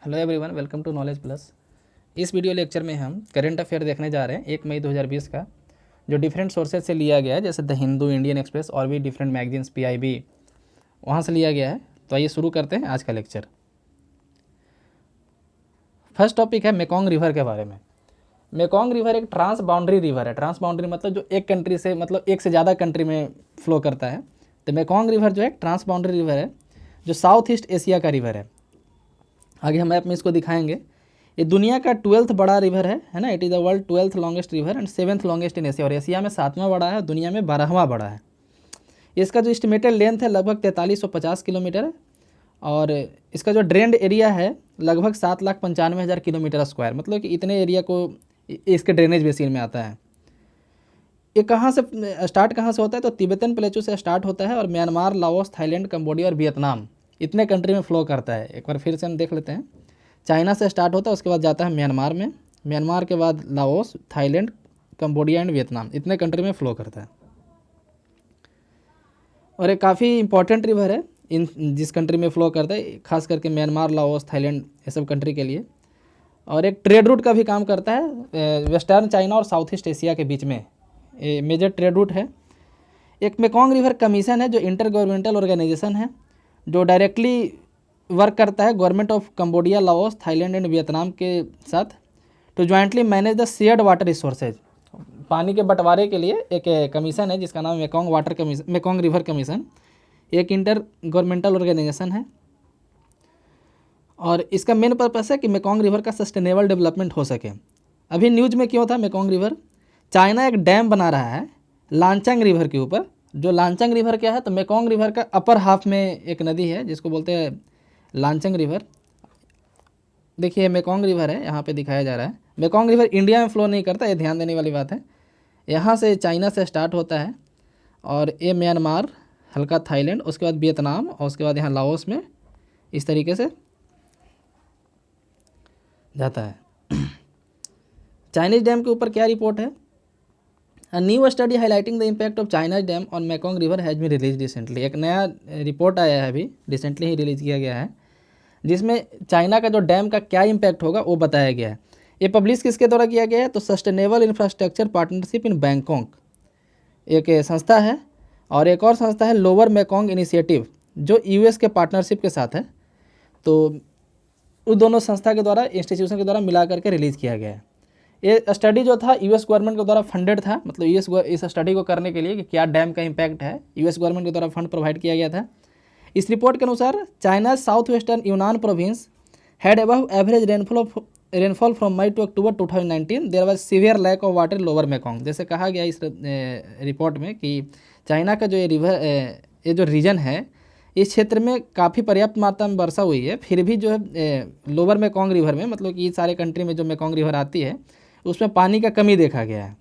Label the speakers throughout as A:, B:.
A: Hello everyone, welcome to Knowledge Plus. इस video lecture में हम करंट अफेयर देखने जा रहे हैं 1 मई 2020 का, जो डिफरेंट सोर्सेज से लिया गया है, जैसे द हिंदू, इंडियन एक्सप्रेस और भी डिफरेंट मैगजीन्स, पीआईबी, वहाँ से लिया गया है। तो आइए शुरू करते हैं आज का लेक्चर। फर्स्ट टॉपिक है मेकोंग रिवर के बारे में। मेकोंग रिवर एक ट्रांस बाउंड्री रिवर है। ट्रांस बाउंड्री मतलब जो एक कंट्री से, मतलब एक से ज़्यादा कंट्री में फ्लो करता है। तो मेकोंग रिवर जो है ट्रांस बाउंड्री रिवर है, जो साउथ ईस्ट एशिया का रिवर है। आगे हम मैप में इसको दिखाएंगे। ये दुनिया का 12th बड़ा रिवर है ना। It is the world 12th longest river and 7th longest in Asia. और एशिया में 7वां बड़ा है, दुनिया में 12वां बड़ा है। इसका जो एस्टिमेटेड लेंथ है लगभग 4350 किलोमीटर है। और इसका जो ड्रेन्ड एरिया है लगभग 7,95,000 किलोमीटर स्क्वायर, मतलब कि इतने एरिया को इसके ड्रेनेज बेसिन में आता है। ये कहाँ से स्टार्ट होता है? तो तिब्बतन प्लेटू से स्टार्ट होता है और म्यांमार, लाओस, थाईलैंड, कंबोडिया और वियतनाम, इतने कंट्री में फ्लो करता है। एक बार फिर से हम देख लेते हैं। चाइना से स्टार्ट होता है, उसके बाद जाता है म्यांमार में, म्यांमार के बाद Laos, Thailand, Cambodia and Vietnam, इतने कंट्री में फ्लो करता है। और ये काफ़ी इंपॉर्टेंट रिवर है इन जिस कंट्री में फ्लो करता है, खास करके म्यांमार, लाओस, थाईलैंड, ये सब कंट्री के लिए। और एक ट्रेड रूट का भी काम करता है वेस्टर्न चाइना और साउथ ईस्ट एशिया के बीच में। ये मेजर ट्रेड रूट है। एक मेकोंग रिवर कमीशन है, जो इंटर गवर्नमेंटल ऑर्गेनाइजेशन है, जो डायरेक्टली वर्क करता है government of Cambodia, Laos, Thailand and Vietnam के साथ, to jointly manage the shared water resources. पानी के बंटवारे के लिए एक कमीशन है जिसका नाम Mekong water commission, Mekong river commission. एक इंटर गवर्नमेंटल ऑर्गेनाइजेशन है और इसका मेन पर्पस है कि मेकोंग रिवर का सस्टेनेबल डेवलपमेंट हो सके। अभी न्यूज में क्यों था मेकोंग रिवर? चाइना एक डैम बना रहा है लांचंग रिवर के ऊपर। जो लांचंग रिवर क्या है? तो मेकोंग रिवर का अपर हाफ में एक नदी है जिसको बोलते हैं लांचंग रिवर। देखिए मेकोंग रिवर है, यहाँ पे दिखाया जा रहा है। मेकोंग रिवर इंडिया में फ्लो नहीं करता, ये ध्यान देने वाली बात है। यहाँ से चाइना से स्टार्ट होता है और ये म्यांमार, हल्का थाईलैंड, उसके बाद वियतनाम और उसके बाद यहाँ लाओस में इस तरीके से जाता है। चाइनीज डैम के ऊपर क्या रिपोर्ट है? A new study highlighting the impact of China's dam on Mekong River has been released recently। एक नया रिपोर्ट आया है, अभी रिसेंटली ही रिलीज़ किया गया है, जिसमें चाइना का जो डैम का क्या इम्पैक्ट होगा वो बताया गया है। ये पब्लिश किसके द्वारा किया गया है? तो sustainable infrastructure partnership in Bangkok, एक संस्था है, और एक और संस्था है लोअर मेकोंग इनिशिएटिव, जो यूएस के पार्टनरशिप के साथ है। तो उन दोनों संस्था के द्वारा, इंस्टीट्यूशन के द्वारा मिला करके रिलीज़ किया गया है। ये स्टडी जो था यूएस गवर्नमेंट के द्वारा फंडेड था, मतलब यूएस इस स्टडी को करने के लिए कि क्या डैम का इम्पैक्ट है, यूएस गवर्नमेंट के द्वारा फंड प्रोवाइड किया गया था। इस रिपोर्ट के अनुसार China south western Yunnan province had above average rainfall from May to October 2019। There was severe lack of water lower Mekong. जैसे कहा गया इस रिपोर्ट में कि चाइना का जो ये रिवर, ये जो रीजन है, इस क्षेत्र में काफ़ी पर्याप्त मात्रा में वर्षा हुई है, फिर भी जो है लोअर मेकोंग रिवर में, मतलब कि सारे कंट्री में जो मेकोंग रिवर आती है उसमें पानी का कमी देखा गया है।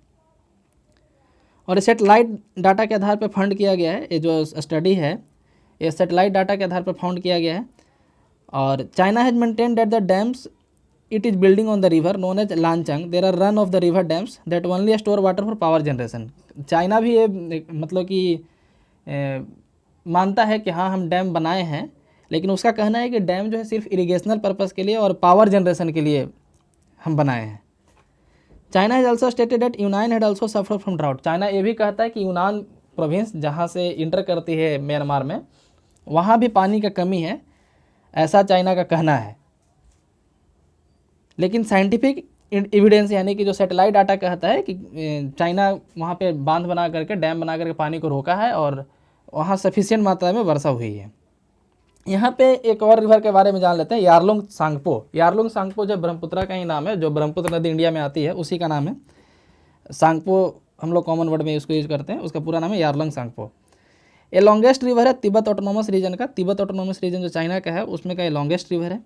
A: और सेटेलाइट डाटा के आधार पर फंड किया गया है। ये जो स्टडी है ये सेटेलाइट डाटा के आधार पर फाउंड किया गया है। और China has maintained that the dams it is building on the river known as Lancang, there are run of the river dams that only store water for power generation. China भी ये मतलब कि मानता है कि हाँ हम डैम बनाए हैं, लेकिन उसका कहना है कि डैम जो है सिर्फ इरिगेशनल पर्पज़ के लिए और पावर जनरेशन के लिए हम बनाए हैं। China has also stated that Yunnan had also suffer from drought. China ये भी कहता है कि यूनान प्रोविंस जहाँ से इंटर करती है म्यांमार में, वहाँ भी पानी का कमी है, ऐसा चाइना का कहना है। लेकिन साइंटिफिक एविडेंस यानी कि जो सेटेलाइट डाटा कहता है कि चाइना वहाँ पे बांध बना करके, डैम बना करके पानी को रोका है और वहाँ सफिशिएंट मात्रा में वर्षा हुई है। यहाँ पे एक और रिवर के बारे में जान लेते हैं, यारलुंग सांगपो। यारलुंग सांगपो जो ब्रह्मपुत्र का ही नाम है, जो ब्रह्मपुत्र नदी इंडिया में आती है उसी का नाम है। सांगपो हम लोग कॉमन वर्ड में उसको यूज करते हैं, उसका पूरा नाम है यारलुंग सांगपो। ये लॉन्गेस्ट रिवर है तिब्बत ऑटोनोमस रीजन का। तिब्बत ऑटोनोमस रीजन जो चाइना का है उसमें का ये लॉन्गेस्ट रिवर है।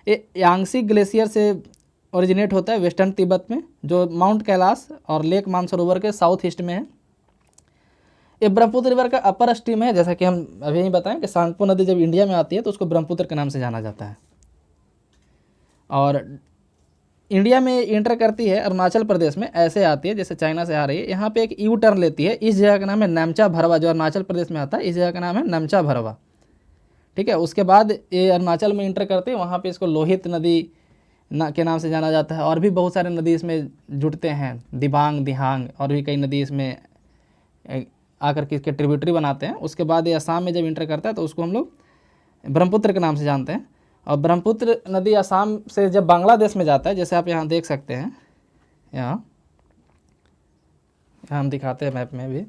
A: ये यांगसी ग्लेशियर से ओरिजिनेट होता है वेस्टर्न तिब्बत में, जो माउंट कैलाश और लेक मानसरोवर के साउथ ईस्ट में है। ये ब्रह्मपुत्र रिवर का अपर स्ट्रीम है, जैसा कि हम अभी ही बताएं कि सांगपो नदी जब इंडिया में आती है तो उसको ब्रह्मपुत्र के नाम से जाना जाता है। और इंडिया में इंटर करती है अरुणाचल प्रदेश में, ऐसे आती है जैसे चाइना से आ रही है। यहाँ पे एक यू टर्न लेती है, इस जगह का नाम है नामचा भरवा, जो अरुणाचल प्रदेश में आता है, इस जगह का नाम है नामचा भरवा। ठीक है। उसके बाद ये अरुणाचल में इंटर करते हैं, वहाँ पे इसको लोहित नदी के नाम से जाना जाता है। और भी बहुत सारे नदी इसमें जुड़ते हैं, दिबांग, दिहांग और भी कई नदी इसमें आकर के इसके ट्रिब्यूटरी बनाते हैं। उसके बाद ये असम में जब इंटर करता है तो उसको हम लोग ब्रह्मपुत्र के नाम से जानते हैं। और ब्रह्मपुत्र नदी असम से जब बांग्लादेश में जाता है, जैसे आप यहाँ देख सकते हैं, यहाँ हम दिखाते हैं मैप में भी,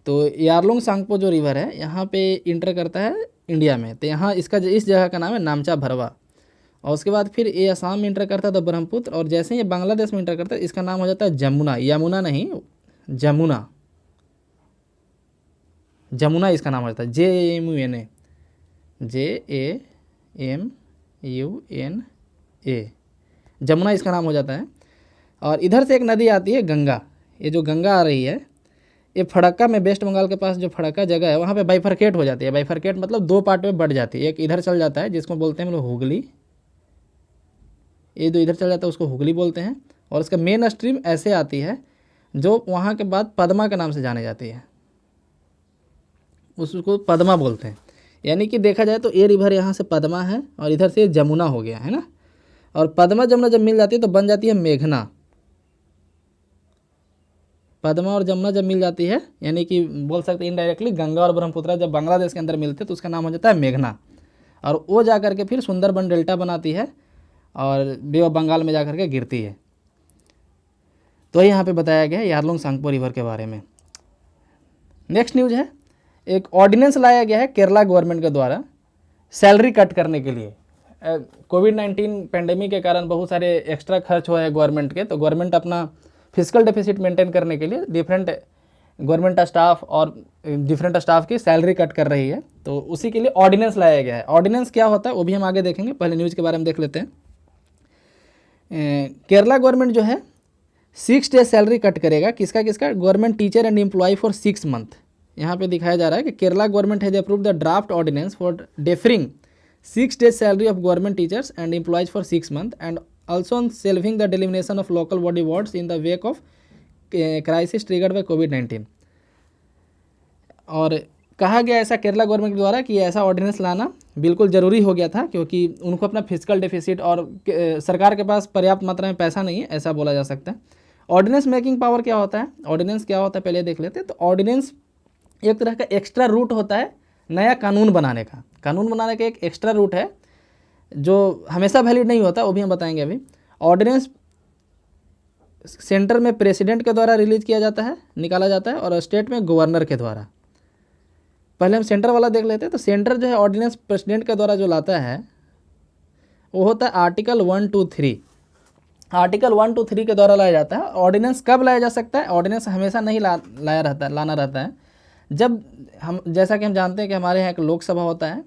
A: तो यारलुंग सांगपो जो रिवर है यहाँ पे इंटर करता है इंडिया में। तो यहाँ इसका इस जगह का नाम है नामचा भरवा। और उसके बाद फिर ये असम में इंटर करता है तो ब्रह्मपुत्र, और जैसे ही ये बांग्लादेश में इंटर करता है इसका नाम हो जाता है जमुना। यमुना नहीं, जमुना, जमुना इसका नाम हो जाता है, JAMUNA, JAMUNA, जमुना इसका नाम हो जाता है। और इधर से एक नदी आती है गंगा। ये जो गंगा आ रही है ये फड़क्का में, वेस्ट बंगाल के पास जो फड़क्का जगह है वहाँ पे बाइफरकेट हो जाती है। बाइफरकेट मतलब दो पार्ट में बढ़ जाती है। एक इधर चल जाता है जिसको बोलते हैं हम लोग हुगली, ये जो इधर चल जाता है उसको हुगली बोलते हैं। और उसका मेन स्ट्रीम ऐसे आती है जो वहाँ के बाद पद्मा के नाम से जाने जाती है, उसको पद्मा बोलते हैं। यानी कि देखा जाए तो ये रिवर यहाँ से पद्मा है और इधर से जमुना हो गया है ना। और पद्मा जमुना जब मिल जाती है तो बन जाती है मेघना। पद्मा और जमुना जब मिल जाती है, यानी कि बोल सकते हैं इनडायरेक्टली गंगा और ब्रह्मपुत्र जब बांग्लादेश के अंदर मिलते हैं तो उसका नाम हो जाता है मेघना। और वो जा कर के फिर सुंदरबन डेल्टा बनाती है और बे ऑफ बंगाल में जा कर के गिरती है। तो यहाँ पे बताया गया है यारलुंग सांगपो रिवर के बारे में। नेक्स्ट न्यूज़ है, एक ऑर्डिनेंस लाया गया है केरला गवर्नमेंट के द्वारा सैलरी कट करने के लिए। कोविड-19 पेंडेमिक के कारण बहुत सारे एक्स्ट्रा खर्च हुए हैं गवर्नमेंट के, तो गवर्नमेंट अपना फिजिकल डेफिसिट मेंटेन करने के लिए डिफरेंट गवर्नमेंट स्टाफ और डिफरेंट स्टाफ की सैलरी कट कर रही है। तो उसी के लिए ऑर्डिनेंस लाया गया है। ऑर्डिनेंस क्या होता है वो भी हम आगे देखेंगे, पहले न्यूज़ के बारे में देख लेते हैं। केरला गवर्नमेंट जो है 6 डेज सैलरी कट करेगा। किसका किसका? Government teacher and employ for 6 month. यहाँ पे दिखाया जा रहा है कि Kerala government has approved the draft ordinance for deferring 6 days salary of government teachers and employees for 6 month and also on shelving the delimitation of local body wards in the wake of crisis triggered by COVID-19। और कहा गया ऐसा Kerala government के द्वारा कि ऐसा ordinance लाना बिल्कुल ज़रूरी हो गया था, क्योंकि उनको अपना फिजिकल डेफिसिट और सरकार के पास पर्याप्त मात्रा में पैसा नहीं है, ऐसा बोला जा सकता है। ऑर्डिनेंस मेकिंग पावर क्या होता है, ऑर्डिनेंस क्या होता है पहले देख लेते हैं। तो ऑर्डिनेंस एक तरह का एक्स्ट्रा रूट होता है नया कानून बनाने का। कानून बनाने का एक एक्स्ट्रा रूट है जो हमेशा वैलिड नहीं होता, वो भी हम बताएंगे अभी। ऑर्डिनेंस सेंटर में प्रेसिडेंट के द्वारा रिलीज किया जाता है, निकाला जाता है, और स्टेट में गवर्नर के द्वारा। पहले हम सेंटर वाला देख लेते हैं। तो सेंटर जो है ऑर्डिनेंस प्रेसिडेंट के द्वारा जो लाता है वो होता है आर्टिकल 1, 2, 3। आर्टिकल 1, 2, 3 के द्वारा लाया जाता है। ऑर्डिनेंस कब लाया जा सकता है? ऑर्डिनेंस हमेशा नहीं लाना रहता है। जब हम, जैसा कि हम जानते हैं कि हमारे यहाँ एक लोकसभा होता है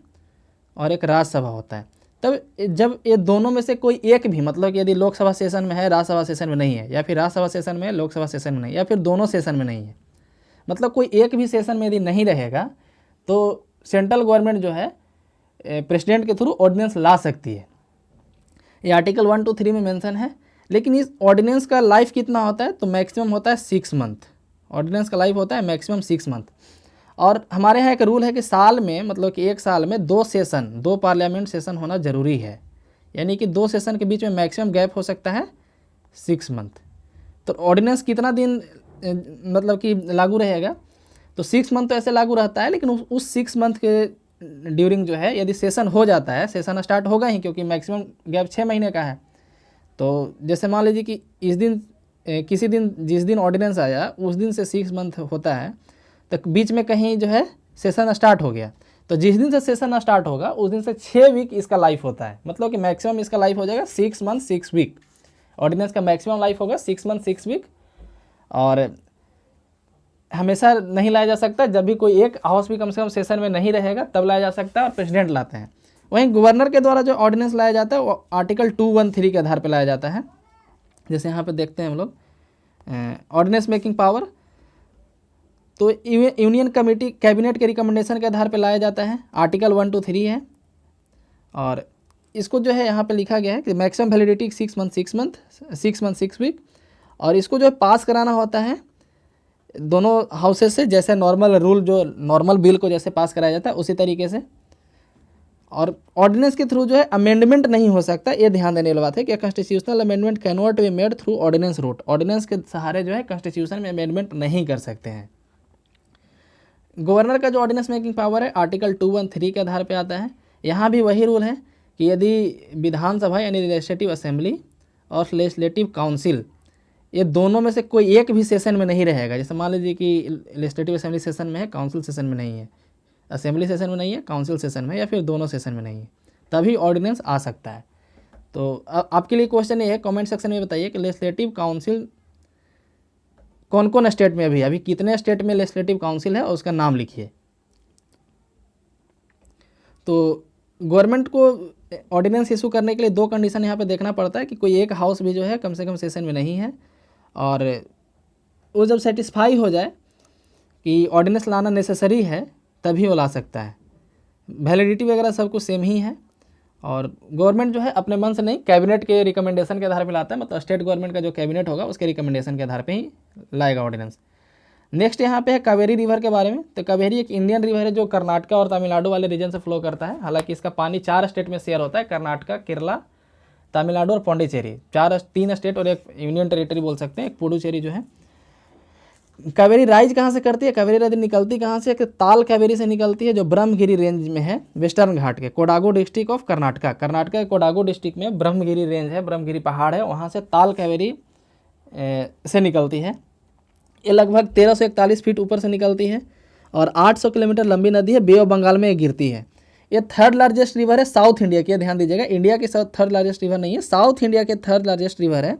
A: और एक राज्यसभा होता है, तब जब ये दोनों में से कोई एक भी, मतलब कि यदि लोकसभा सेशन में है, राज्यसभा सेशन में नहीं है, या फिर राज्यसभा सेशन में है, लोकसभा सेशन में नहीं, या फिर दोनों सेशन में नहीं है, मतलब कोई एक भी सेशन में यदि नहीं रहेगा तो सेंट्रल गवर्नमेंट जो है प्रेसिडेंट के थ्रू ऑर्डिनेंस ला सकती है। ये आर्टिकल 1, 2, 3 में मेंशन है। लेकिन इस ऑर्डिनेंस का लाइफ कितना होता है? तो मैक्सिमम होता है 6 मंथ। ऑर्डिनेंस का लाइफ होता है मैक्सिमम 6 मंथ। और हमारे यहाँ एक रूल है कि साल में, मतलब कि एक साल में 2 सेशन, 2 पार्लियामेंट सेशन होना ज़रूरी है। यानी कि 2 सेशन के बीच में मैक्सिमम गैप हो सकता है 6 मंथ। तो ऑर्डिनेंस कितना दिन मतलब कि लागू रहेगा? तो 6 मंथ तो ऐसे लागू रहता है, लेकिन उस 6 मंथ के ड्यूरिंग जो है यदि सेशन हो जाता है, सेशन स्टार्ट होगा ही, क्योंकि मैक्सिमम गैप 6 महीने का है। तो जैसे मान लीजिए कि इस दिन किसी दिन, जिस दिन ऑर्डिनेंस आया उस दिन से 6 मंथ होता है, तो बीच में कहीं जो है सेशन स्टार्ट हो गया, तो जिस दिन से सेशन स्टार्ट होगा उस दिन से 6 वीक इसका लाइफ होता है। मतलब कि मैक्सिमम इसका लाइफ हो जाएगा 6 मंथ 6 वीक। ऑर्डिनेंस का मैक्सिमम लाइफ होगा 6 मंथ 6 वीक। और हमेशा नहीं लाया जा सकता, जब भी कोई एक हाउस भी कम से कम सेशन में नहीं रहेगा तब लाया जा सकता है, और प्रेसिडेंट लाते हैं। वहीं गवर्नर के द्वारा जो ऑर्डिनेंस लाया जाता है वो आर्टिकल 213 के आधार पर लाया जाता है। जैसे यहाँ पे देखते हैं हम लोग ऑर्डिनेंस मेकिंग पावर, तो यूनियन कमेटी कैबिनेट के रिकमेंडेशन के आधार पर लाया जाता है। आर्टिकल 1, 2, 3 है। और इसको जो है यहाँ पे लिखा गया है कि मैक्सिमम वैलिडिटी 6 मंथ 6 वीक। और इसको जो है पास कराना होता है दोनों हाउसेस से, जैसे नॉर्मल रूल, जो नॉर्मल बिल को जैसे पास कराया जाता है उसी तरीके से। और ऑर्डिनेंस के थ्रू जो है अमेंडमेंट नहीं हो सकता, ये ध्यान देने वाली बात है कि constitutional amendment can not be made through ordinance route. Ordinance के सहारे जो है कॉन्स्टिट्यूशन में अमेंडमेंट नहीं कर सकते हैं। गवर्नर का जो ऑर्डिनेंस मेकिंग पावर है आर्टिकल 213 के आधार पर आता है। यहाँ भी वही रूल है कि यदि विधानसभा यानी लेजिस्लेटिव असेंबली और लेजिस्लेटिव काउंसिल ये दोनों में से कोई एक भी सेशन में नहीं रहेगा, जैसे मान लीजिए कि लेजिस्लेटिव असेंबली सेशन में है, काउंसिल सेशन में नहीं है, असेंबली सेशन में नहीं है, काउंसिल सेशन में, या फिर दोनों सेशन में नहीं है, तभी ऑर्डिनेंस आ सकता है। तो आपके लिए क्वेश्चन ये है, कमेंट सेक्शन में बताइए कि लेजिस्लेटिव काउंसिल कौन कौन स्टेट में अभी कितने स्टेट में लेजिस्लेटिव काउंसिल है और उसका नाम लिखिए। तो गवर्नमेंट को ऑर्डिनेंस इशू करने के लिए दो कंडीशन यहाँ पे देखना पड़ता है कि कोई एक हाउस भी जो है कम से कम सेशन में नहीं है, और वो जब सेटिस्फाई हो जाए कि ऑर्डिनेंस लाना नेसेसरी है तभी वो ला सकता है। वैलिडिटी वगैरह सब कुछ सेम ही है, और गवर्नमेंट जो है अपने मन से नहीं, कैबिनेट के रिकमेंडेशन के आधार पर लाता है, मतलब स्टेट गवर्नमेंट का जो कैबिनेट होगा उसके रिकमेंडेशन के आधार पर ही लाएगा ऑर्डिनेंस। नेक्स्ट यहाँ पे है कावेरी रिवर के बारे में। तो कावेरी एक इंडियन रिवर है जो कर्नाटका और तमिलनाडु वाले रीजन से फ्लो करता है। हालांकि इसका पानी 4 स्टेट में शेयर होता है, कर्नाटका, केरला, तमिलनाडु और पौंडीचेरी, 3 स्टेट और एक यूनियन टेरिटरी बोल सकते हैं, एक पुडुचेरी जो है। कावेरी राइज कहाँ से करती है, कावेरी नदी निकलती कहाँ से, ताल कावेरी से निकलती है जो ब्रह्मगिरी रेंज में है, वेस्टर्न घाट के, कोडागू डिस्ट्रिक्ट ऑफ कर्नाटका। कर्नाटका के कोडागू डिस्ट्रिक्ट में ब्रह्मगिरी रेंज है, ब्रह्मगिरी पहाड़ है, वहाँ से ताल कावेरी से निकलती है। ये लगभग 1341 फीट ऊपर से निकलती है और 800 किलोमीटर लंबी नदी है, बे ऑफ बंगाल में गिरती है। ये थर्ड लार्जेस्ट रिवर है साउथ इंडिया की, ध्यान दीजिएगा, इंडिया की थर्ड लार्जेस्ट रिवर नहीं है, साउथ इंडिया के थर्ड लार्जेस्ट रिवर है,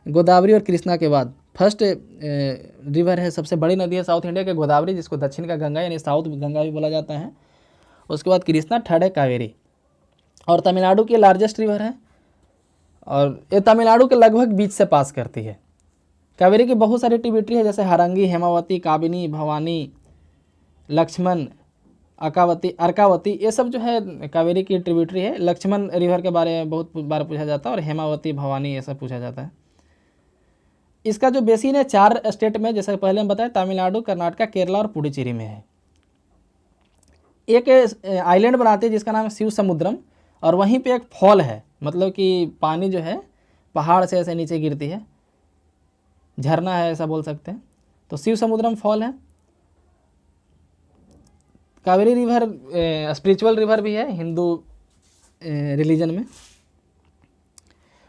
A: गोदावरी और कृष्णा के बाद फर्स्ट रिवर है, सबसे बड़ी नदी है साउथ इंडिया के गोदावरी, जिसको दक्षिण का गंगा यानी साउथ गंगा भी बोला जाता है। उसके बाद कृष्णा, थर्ड है कावेरी, और तमिलनाडु की लार्जेस्ट रिवर है, और ये तमिलनाडु के लगभग बीच से पास करती है। कावेरी की बहुत सारी ट्रिब्यूटरी है, जैसे हरंगी, हेमावती, काबिनी, भवानी, लक्ष्मण, अर्कावती, ये सब जो है कावेरी की ट्रिब्यूटरी है। लक्ष्मण रिवर के बारे में बहुत बार पूछा जाता है, और हेमावती, भवानी ये सब पूछा जाता है। इसका जो बेसिन है 4 स्टेट में, जैसे पहले हम बताया, तमिलनाडु, कर्नाटका, केरला और पुडुचेरी में है। एक आइलैंड बनाती है जिसका नाम है शिव समुद्रम, और वहीं पे एक फॉल है, मतलब कि पानी जो है पहाड़ से ऐसे नीचे गिरती है, झरना है ऐसा बोल सकते हैं, तो शिव समुद्रम फॉल है। कावेरी रिवर स्पिरिचुअल रिवर भी है हिंदू रिलीजन में।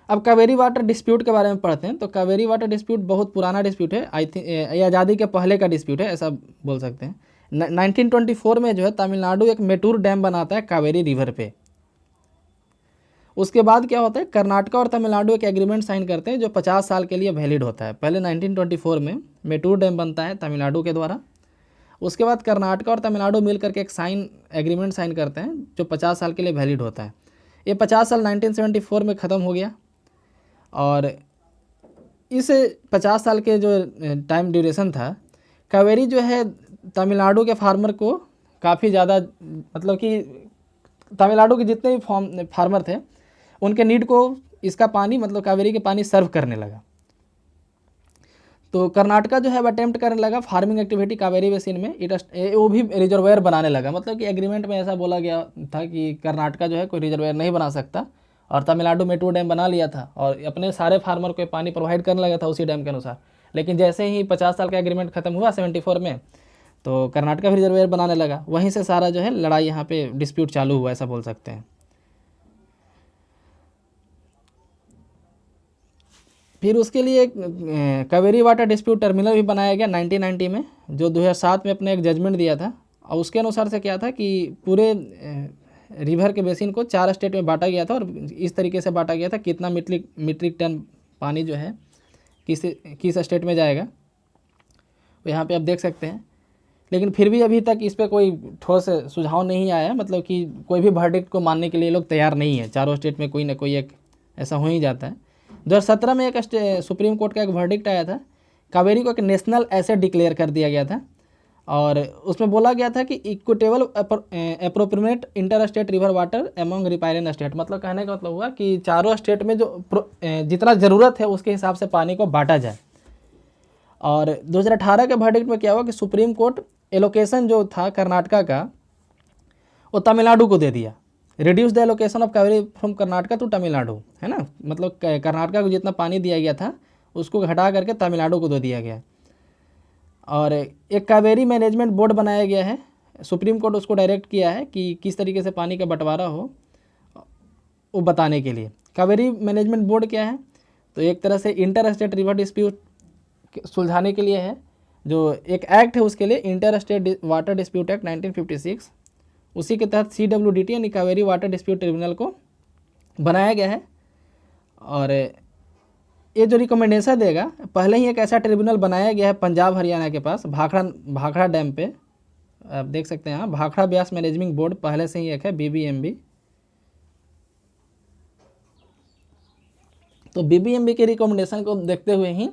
A: अब कावेरी वाटर डिस्प्यूट के बारे में पढ़ते हैं। तो कावेरी वाटर डिस्प्यूट बहुत पुराना डिस्प्यूट है, आई थिंक ये आज़ादी के पहले का डिस्प्यूट है ऐसा बोल सकते हैं। 1924 में जो है तमिलनाडु एक मेटूर डैम बनाता है कावेरी रिवर पे। उसके बाद क्या होता है, कर्नाटका और तमिलनाडु एक एग्रीमेंट साइन करते हैं जो 50 साल के लिए वैलिड होता है। पहले 1924 में मेटूर डैम बनता है तमिलनाडु के द्वारा, उसके बाद कर्नाटका और तमिलनाडु मिल करके एक एग्रीमेंट साइन करते हैं जो 50 साल के लिए वैलिड होता है। ये 50 साल 1974 में ख़त्म हो गया, और इस 50 साल के जो टाइम ड्यूरेशन था, कावेरी जो है तमिलनाडु के फार्मर को काफ़ी ज़्यादा, मतलब कि तमिलनाडु के जितने भी फार्मर थे उनके नीड को इसका पानी, मतलब कावेरी के पानी सर्व करने लगा। तो कर्नाटका जो है अटेम्प्ट करने लगा फार्मिंग एक्टिविटी कावेरी बेसिन में, वो भी रिजर्वायर बनाने लगा। मतलब कि एग्रीमेंट में ऐसा बोला गया था कि कर्नाटका जो है कोई रिजर्वायर नहीं बना सकता, और तमिलनाडु मेटूर डैम बना लिया था और अपने सारे फार्मर को पानी प्रोवाइड करने लगा था उसी डैम के अनुसार। लेकिन जैसे ही 50 साल का एग्रीमेंट खत्म हुआ 74 में, तो कर्नाटका भी रिजर्वायर बनाने लगा। वहीं से सारा जो है लड़ाई यहाँ पे डिस्प्यूट चालू हुआ, ऐसा बोल सकते हैं। फिर उसके लिए कावेरी वाटर डिस्प्यूट ट्रिब्यूनल भी बनाया गया 1990 में, जो 2007 में अपने एक जजमेंट दिया था। और उसके अनुसार से क्या था कि पूरे रिवर के बेसिन को 4 स्टेट में बांटा गया था, और इस तरीके से बांटा गया था कितना मीट्रिक टन पानी जो है किस स्टेट में जाएगा, तो यहाँ पे आप देख सकते हैं। लेकिन फिर भी अभी तक इस पर कोई ठोस सुझाव नहीं आया, मतलब कि कोई भी वर्डिक्ट को मानने के लिए लोग तैयार नहीं है। चारों स्टेट में कोई ना कोई एक ऐसा हो ही जाता है। 2017 में एक सुप्रीम कोर्ट का एक वर्डिक्ट आया था, कावेरी को एक नेशनल एसेट डिक्लेयर कर दिया गया था, और उसमें बोला गया था कि equitable appropriate inter state river water among riparian state. मतलब कहने का मतलब हुआ कि चारों स्टेट में जो जितना ज़रूरत है उसके हिसाब से पानी को बांटा जाए। और 2018 के वर्डिक्ट में क्या हुआ कि सुप्रीम कोर्ट एलोकेशन जो था कर्नाटका का वो तमिलनाडु को दे दिया, reduce the allocation of Kaveri from Karnataka to Tamil Nadu, है ना, मतलब कर्नाटका को जितना पानी दिया गया था उसको हटा करके तमिलनाडु को दे दिया गया। और एक कावेरी मैनेजमेंट बोर्ड बनाया गया है, सुप्रीम कोर्ट उसको डायरेक्ट किया है कि किस तरीके से पानी का बंटवारा हो वो बताने के लिए। कावेरी मैनेजमेंट बोर्ड क्या है, तो एक तरह से इंटर स्टेट रिवर डिस्प्यूट सुलझाने के लिए है, जो एक एक्ट है उसके लिए, inter state water dispute act 1956, उसी के तहत CWDT यानी कावेरी वाटर डिस्प्यूट ट्रिब्यूनल को बनाया गया है। और ये जो रिकमेंडेशन देगा, पहले ही एक ऐसा ट्रिब्यूनल बनाया गया है पंजाब हरियाणा के पास भाखड़ा डैम पे, आप देख सकते हैं यहाँ भाखड़ा ब्यास मैनेजमेंट बोर्ड पहले से ही एक है, BBMB। तो BBMB के रिकमेंडेशन को देखते हुए ही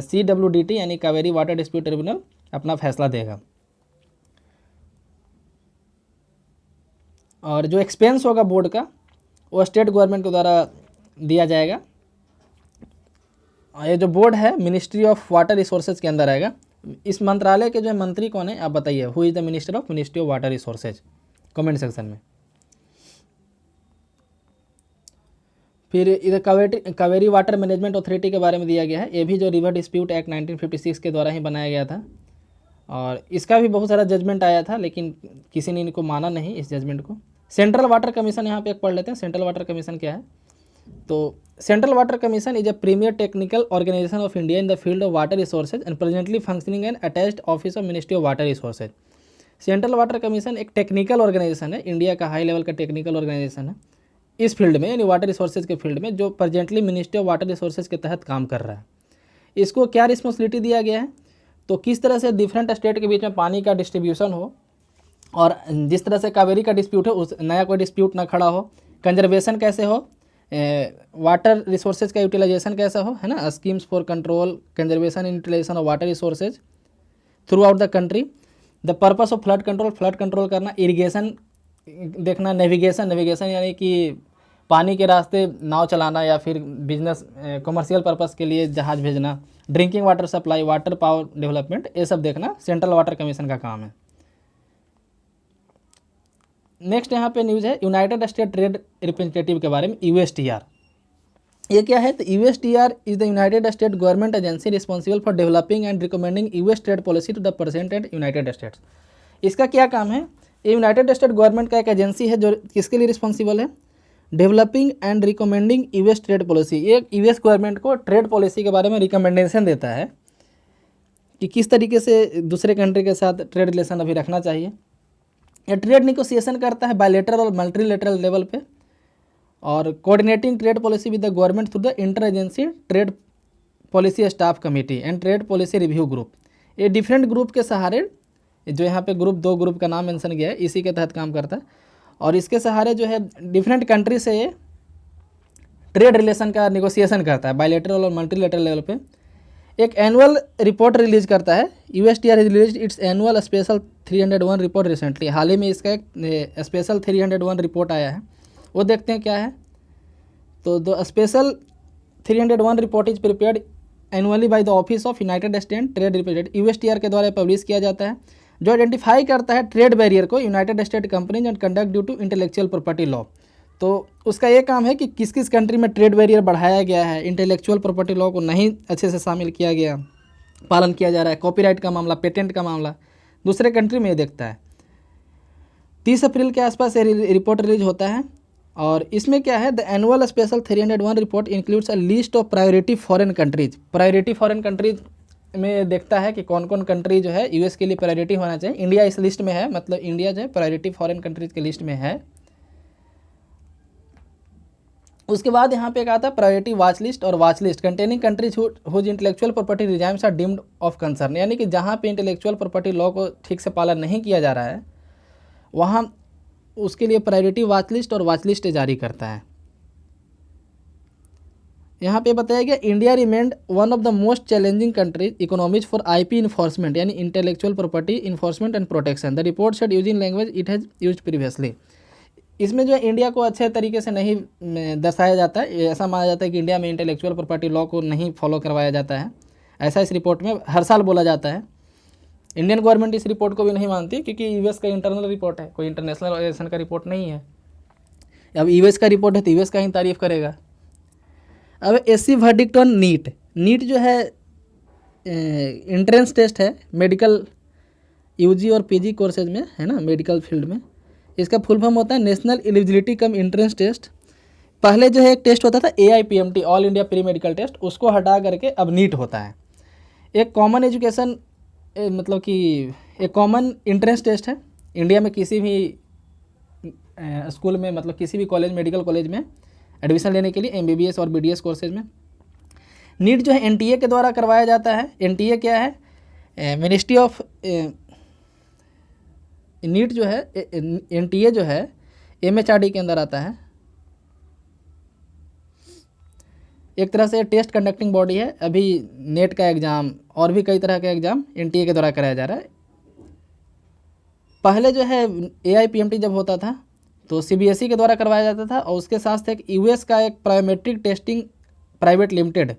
A: CWDT यानी कावेरी वाटर डिस्प्यूट ट्रिब्यूनल अपना फैसला देगा। और जो एक्सपेंस होगा बोर्ड का वो स्टेट गवर्नमेंट के द्वारा दिया जाएगा। ये जो बोर्ड है मिनिस्ट्री ऑफ वाटर रिसोर्सेज के अंदर आएगा। इस मंत्रालय के जो मंत्री कौन है आप बताइए, who is the minister of ministry of water resources, comment section में। फिर इधर कावेरी वाटर मैनेजमेंट अथॉरिटी के बारे में दिया गया है, ये भी जो रिवर डिस्प्यूट एक्ट 1956 के द्वारा ही बनाया गया था। और इसका भी बहुत सारा जजमेंट आया था लेकिन किसी ने इनको माना नहीं इस जजमेंट को। सेंट्रल वाटर कमीशन यहाँ पे एक पढ़ लेते हैं, सेंट्रल वाटर कमीशन क्या है। तो central water commission is a premier technical organisation of India in the field of water resources and presently functioning and attached office of ministry of water resources. Central water commission एक technical organisation है, India का high level का technical organisation है इस field में, यानी water resources के field में, जो presently ministry of water resources के तहत काम कर रहा है। इसको क्या रिस्पॉन्सिबिलिटी दिया गया है, तो किस तरह से डिफरेंट स्टेट के बीच में पानी का डिस्ट्रीब्यूशन हो, और जिस तरह से कावेरी का डिस्प्यूट है उस नया कोई डिस्प्यूट ना खड़ा हो, कंजर्वेशन कैसे हो, वाटर रिसोर्सेज का यूटिलाइजेशन कैसा हो, है ना, schemes for control conservation and utilisation of water resources throughout the country, the purpose of flood control करना, इरिगेशन देखना, नेविगेशन यानी कि पानी के रास्ते नाव चलाना या फिर बिजनेस कमर्शियल पर्पस के लिए जहाज़ भेजना, drinking water supply, water power development, ये सब देखना सेंट्रल वाटर कमीशन का काम है। नेक्स्ट यहाँ पे न्यूज़ है यूनाइटेड स्टेट ट्रेड रिप्रेजेंटेटिव के बारे में, USTR। ये क्या है, तो USTR is the United State government agency responsible for developing and recommending US trade policy to the president United States. इसका क्या काम है, ये यूनाइटेड स्टेट गवर्नमेंट का एक एजेंसी है जो किसके लिए रिस्पॉन्सिबल है, developing and recommending US trade policy. ये US गवर्नमेंट को ट्रेड पॉलिसी के बारे में रिकमेंडेशन देता है कि किस तरीके से दूसरे कंट्री के साथ ट्रेड रिलेशन अभी रखना चाहिए। ये ट्रेड निगोसिएशन करता है बायलैटरल और मल्टीलैटरल लेवल पे, और coordinating trade policy with the government through the inter agency trade policy staff committee and trade policy review group. ये डिफरेंट ग्रुप के सहारे, जो यहाँ पे दो ग्रुप का नाम मेंशन किया है, इसी के तहत काम करता है। और इसके सहारे जो है डिफरेंट कंट्री से ये ट्रेड रिलेशन का निगोसिएशन करता है बायलैटरल और मल्टीलैटरल लेवल पे। एक एनुअल रिपोर्ट रिलीज करता है, USTR release its annual special 301 report recently. हाल ही में इसका एक स्पेशल 301 रिपोर्ट आया है, वो देखते हैं क्या है। तो the special 301 report is prepared annually by the office of United state trade representative, USTR के द्वारा पब्लिश किया जाता है, जो आइडेंटिफाई करता है ट्रेड बैरियर को United State companies and conduct due to intellectual property law. तो उसका ये काम है कि किस किस कंट्री में ट्रेड बैरियर बढ़ाया गया है, इंटेलेक्चुअल प्रॉपर्टी लॉ को नहीं अच्छे से शामिल किया गया, पालन किया जा रहा है, कॉपीराइट का मामला, पेटेंट का मामला दूसरे कंट्री में ये देखता है। 30 अप्रैल के आसपास ये रिपोर्ट रिलीज होता है। और इसमें क्या है, the annual special 301 report includes a list of priority foreign countries. Priority foreign countries में देखता है कि कौन कौन कंट्री जो है US के लिए प्रायोरिटी होना चाहिए। इंडिया इस लिस्ट में है, मतलब इंडिया जो है प्रायोरिटी फॉरेन कंट्रीज के लिस्ट में है। उसके बाद यहाँ पे एक आता है प्रायोरिटी वॉच लिस्ट, और watch list containing countries whose intellectual property regimes are deemed of concern, यानी कि जहाँ पे इंटेलेक्चुअल प्रॉपर्टी लॉ को ठीक से पालन नहीं किया जा रहा है वहाँ उसके लिए प्रायोरिटी वॉच लिस्ट और वॉच लिस्ट जारी करता है। यहाँ पे बताया गया India remained one of the most challenging countries economies for IP enforcement, यानी intellectual property enforcement and protection. The report said using language it has used previously. इसमें जो है इंडिया को अच्छे तरीके से नहीं दर्शाया जाता है, ऐसा माना जाता है कि इंडिया में इंटेलेक्चुअल प्रॉपर्टी लॉ को नहीं फॉलो करवाया जाता है, ऐसा इस रिपोर्ट में हर साल बोला जाता है। इंडियन गवर्नमेंट इस रिपोर्ट को भी नहीं मानती क्योंकि US का इंटरनल रिपोर्ट है, कोई इंटरनेशनल ऑर्गेनाइजेशन का रिपोर्ट नहीं है। अब यूएस का रिपोर्ट है तो यूएस का ही तारीफ करेगा। अब SC verdict on NEET. NEET जो है एंट्रेंस टेस्ट है मेडिकल यूजी और पीजी कोर्सेज में, है ना, मेडिकल फील्ड में। इसका फुल फॉर्म होता है national eligibility cum entrance test. पहले जो है एक टेस्ट होता था AIPMT, all India pre medical test, उसको हटा करके अब नीट होता है। एक कॉमन एजुकेशन मतलब कि एक कॉमन एंट्रेंस टेस्ट है इंडिया में किसी भी स्कूल में, मतलब किसी भी कॉलेज, मेडिकल कॉलेज में एडमिशन लेने के लिए MBBS और BDS कोर्सेज में। नीट जो है NTA के द्वारा करवाया जाता है। NTA क्या है? मिनिस्ट्री ऑफ नीट जो है NTA जो है MHRD के अंदर आता है। एक तरह से टेस्ट कंडक्टिंग बॉडी है। अभी नेट का एग्ज़ाम और भी कई तरह का एग्ज़ाम NTA के द्वारा कराया जा रहा है। पहले जो है AIPMT जब होता था तो CBSE के द्वारा करवाया जाता था, और उसके साथ एक US का एक plyometric testing private limited,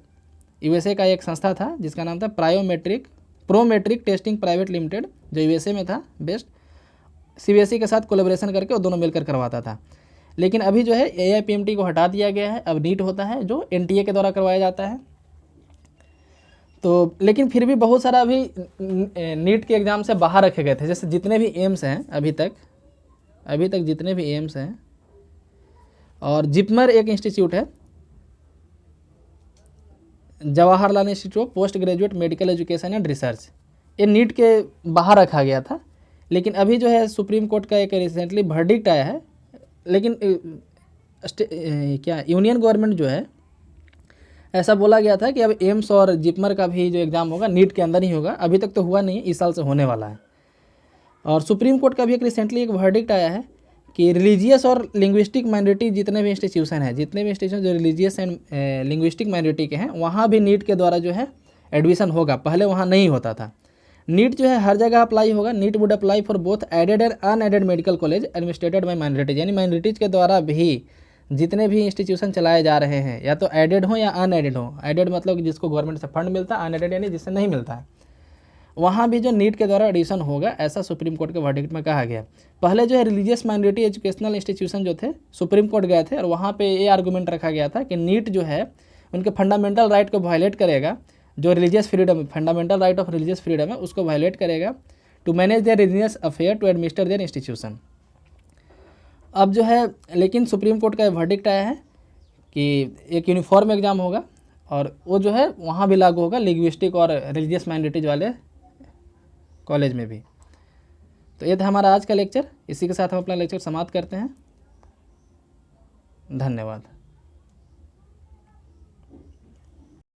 A: USA का एक संस्था था जिसका नाम था प्रोमेट्रिक टेस्टिंग प्राइवेट लिमिटेड, जो USA में था बेस्ट। CBSE के साथ कोलैबोरेशन करके वो दोनों मिलकर करवाता था। लेकिन अभी जो है AIPMT को हटा दिया गया है, अब नीट होता है जो NTA के द्वारा करवाया जाता है। तो लेकिन फिर भी बहुत सारा अभी नीट के एग्ज़ाम से बाहर रखे गए थे। जैसे जितने भी एम्स हैं अभी तक जितने भी एम्स हैं, और जिपमर एक इंस्टीट्यूट है, Jawaharlal institute of post graduate medical education and research, ये नीट के बाहर रखा गया था। लेकिन अभी जो है सुप्रीम कोर्ट का एक रिसेंटली वर्डिक्ट आया है। लेकिन क्या यूनियन गवर्नमेंट जो है, ऐसा बोला गया था कि अब एम्स और जिपमर का भी जो एग्ज़ाम होगा नीट के अंदर ही होगा। अभी तक तो हुआ नहीं, इस साल से होने वाला है। और सुप्रीम कोर्ट का भी एक रिसेंटली एक वर्डिक्ट आया है कि रिलीजियस और लिंग्विस्टिक माइनॉरिटी जितने भी इंस्टीट्यूशन जो रिलीजियस एंड लिंग्विस्टिक माइनॉरिटी के हैं, वहाँ भी नीट के द्वारा जो है एडमिशन होगा। पहले वहाँ नहीं होता था। नीट जो है हर जगह अप्लाई होगा। NEET would apply for both aided and unaided medical college administrated by minorities, यानी माइनॉरिटीज के द्वारा भी जितने भी इंस्टीट्यूशन चलाए जा रहे हैं, या तो एडेड हो या अनएडेड हो। एडेड मतलब कि जिसको गवर्नमेंट से फंड मिलता है, अनएडेड यानी जिससे नहीं मिलता है, वहाँ भी जो नीट के द्वारा एडिशन होगा, ऐसा सुप्रीम कोर्ट के वर्डिक्ट में कहा गया। पहले जो है रिलीजियस माइनॉरिटी एजुकेशनल इंस्टीट्यूशन जो थे सुप्रीम कोर्ट गए थे, और वहाँ पे ये आर्गूमेंट रखा गया था कि नीट जो है उनके फंडामेंटल राइट को वायलेट करेगा, जो religious freedom, fundamental right of religious freedom है, उसको वायलेट करेगा, to manage their religious affair, to administer their institution. अब जो है लेकिन सुप्रीम कोर्ट का वर्डिक्ट आया है कि एक यूनिफॉर्म एग्ज़ाम होगा, और वो जो है वहाँ भी लागू होगा लिंग्विस्टिक और रिलीजियस माइनॉरिटीज वाले कॉलेज में भी। तो ये था हमारा आज का लेक्चर। इसी के साथ हम अपना लेक्चर समाप्त करते हैं। धन्यवाद।